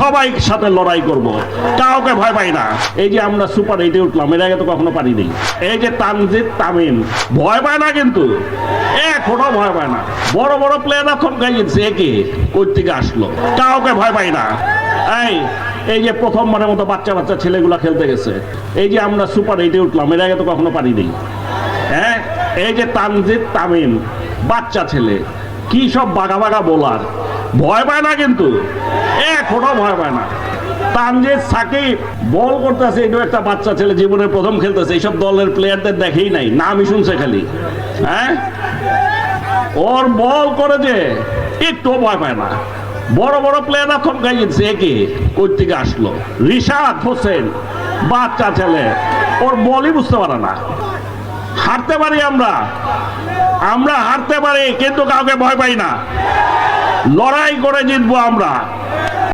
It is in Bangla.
সবাই সাথে লড়াই করব, কাউকে ভয় পাই না। এই যে আমরা সুপার 8-এ উঠলাম, এর আগে তো কখনো পারিনি। এই যে তানজিদ তামিম ভয় পায় না, কিন্তু এখনো ভয় পায় না। বড় বড় প্লেয়াররা থমকাই গেছে, একে কই থেকে আসলো, কাউকে ভয় পাই না। এই যে প্রথমবারের মতো বাচ্চা বাচ্চা ছেলেগুলা খেলতে গেছে। এই যে আমরা সুপার 8-এ উঠলাম, এর আগে তো কখনো পারিনি। এই যে তানজিদ তামিম বাচ্চা ছেলে, কি সব বাঘা বাঘা বোলার, ভয় পায় না, কিন্তু এখনো ভয় পায় না। তানজিদ সাকিব বল করতেছে, এটাও একটা বাচ্চা ছেলে, জীবনে প্রথম খেলতেছে, এইসব দলের প্লেয়ারদের দেখেই নাই, নামই শুনছে খালি। ওর বল করে যে একটু ভয় পায় না। বড় বড় প্লেয়াররা থমকাই গেছে, একে কই থেকে আসলো। রিশাদ হোসেন বাচ্চা ছেলে, ওর বলই বুঝতে পারে না। হারতে পারি আমরা হারতে পারি, কিন্তু কাউকে ভয় পাই না। লড়াই করে জিতবো আমরা।